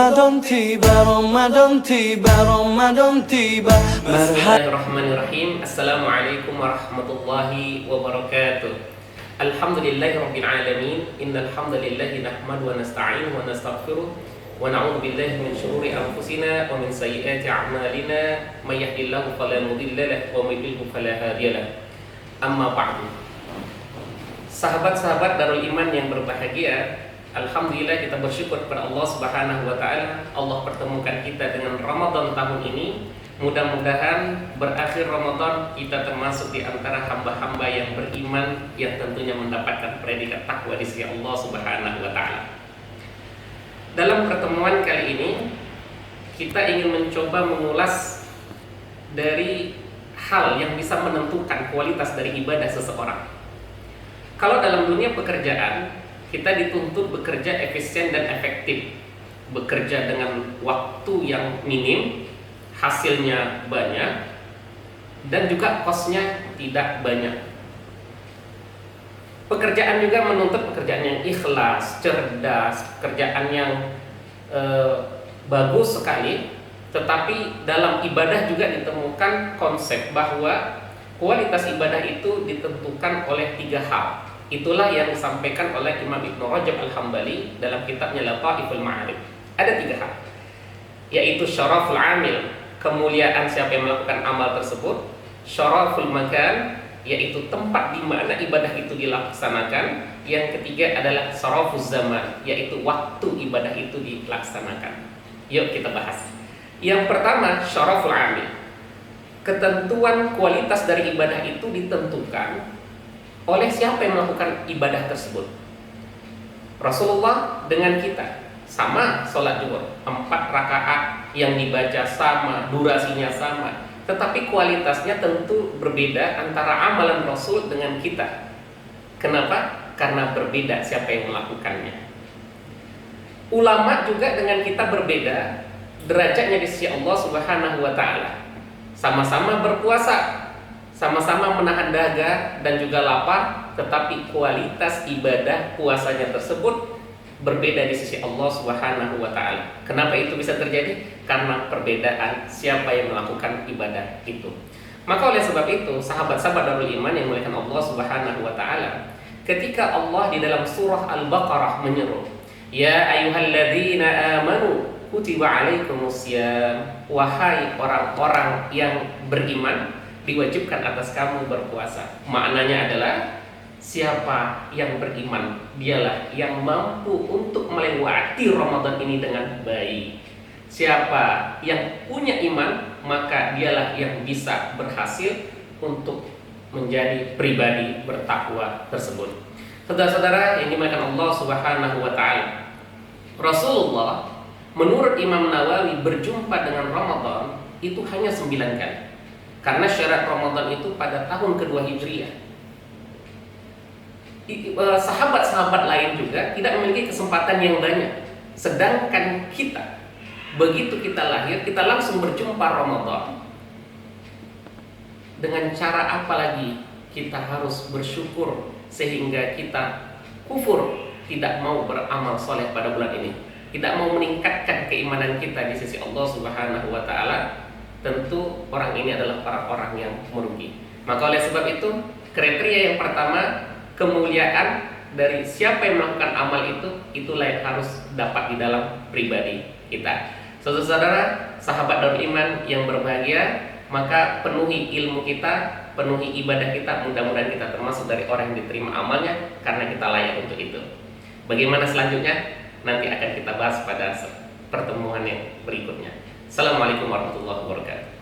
Ramadan tiba, Ramadan tiba, Ramadan tiba. Bismillahirrahmanirrahim. Assalamualaikum warahmatullahi wabarakatuh. Alhamdulillahirabbil alamin. Innal hamdalillahi nahmaduhu wa nasta'inuhu wa nastaghfiruh wa na'udzu billahi min shururi anfusina wa min sayyiati a'malina. May yahdihillahu fala mudilla lahu wa may yudlil fala hadiya lahu. Amma ba'du. Sahabat-sahabat Darul Iman yang berbahagia, alhamdulillah kita bersyukur kepada Allah Subhanahu wa taala. Allah pertemukan kita dengan Ramadan tahun ini. Mudah-mudahan berakhir Ramadan kita termasuk di antara hamba-hamba yang beriman, yang tentunya mendapatkan predikat takwa di sisi Allah Subhanahu wa taala. Dalam pertemuan kali ini kita ingin mencoba mengulas dari hal yang bisa menentukan kualitas dari ibadah seseorang. Kalau dalam dunia pekerjaan, kita dituntut bekerja efisien dan efektif, bekerja dengan waktu yang minim, hasilnya banyak, dan juga kosnya tidak banyak. Pekerjaan juga menuntut pekerjaan yang ikhlas, cerdas, pekerjaan yang bagus sekali. Tetapi dalam ibadah juga ditemukan konsep bahwa kualitas ibadah itu ditentukan oleh 3 hal. Itulah yang disampaikan oleh Imam Ibnu Rajab Al-Hambali dalam kitabnya Lataiful Ma'arif. Ada 3 hal, yaitu syaraful amil, kemuliaan siapa yang melakukan amal tersebut; syaraful makan, yaitu tempat di mana ibadah itu dilaksanakan; yang ketiga adalah syarafuz zaman, yaitu waktu ibadah itu dilaksanakan. Yuk kita bahas. Yang pertama, syaraful amil. Ketentuan kualitas dari ibadah itu ditentukan oleh siapa yang melakukan ibadah tersebut. Rasulullah dengan kita sama sholat zuhur 4 rakaat yang dibaca sama, durasinya sama, tetapi kualitasnya tentu berbeda antara amalan Rasul dengan kita. Kenapa? Karena berbeda siapa yang melakukannya. Ulama juga dengan kita berbeda derajatnya di sisi Allah Subhanahu wa taala. Sama-sama berpuasa, sama-sama menahan dahaga dan juga lapar, tetapi kualitas ibadah puasanya tersebut berbeda di sisi Allah Subhanahu wa taala. Kenapa itu bisa terjadi? Karena perbedaan siapa yang melakukan ibadah itu. Maka oleh sebab itu, sahabat-sahabat Darul Iman yang dimuliakan Allah Subhanahu wa taala, ketika Allah di dalam surah Al-Baqarah menyeru, "Ya ayyuhalladzina amanu kutiba alaikumusiyam," wahai orang-orang yang beriman, diwajibkan atas kamu berpuasa. Maknanya adalah siapa yang beriman, dialah yang mampu untuk melewati Ramadan ini dengan baik. Siapa yang punya iman, maka dialah yang bisa berhasil untuk menjadi pribadi bertakwa tersebut. Saudara-saudara yang dimuliakan Allah Subhanahu wa taala, Rasulullah menurut Imam Nawawi berjumpa dengan Ramadan itu hanya 9 kali. Karena syarat Ramadan itu pada tahun kedua Hijriah. Sahabat-sahabat lain juga tidak memiliki kesempatan yang banyak. Sedangkan kita, begitu kita lahir, kita langsung berjumpa Ramadan. Dengan cara apa lagi kita harus bersyukur sehingga kita kufur, tidak mau beramal soleh pada bulan ini, tidak mau meningkatkan keimanan kita di sisi Allah Subhanahu wa taala. Tentu orang ini adalah para orang yang merugi. Maka oleh sebab itu, kriteria yang pertama, kemuliaan dari siapa yang melakukan amal itu, itulah yang harus dapat di dalam pribadi kita. Saudara-saudara, sahabat Darul Iman yang berbahagia, maka penuhi ilmu kita, penuhi ibadah kita. Mudah-mudahan kita termasuk dari orang yang diterima amalnya, karena kita layak untuk itu. Bagaimana selanjutnya? Nanti akan kita bahas pada pertemuan yang berikutnya. Assalamualaikum warahmatullahi wabarakatuh.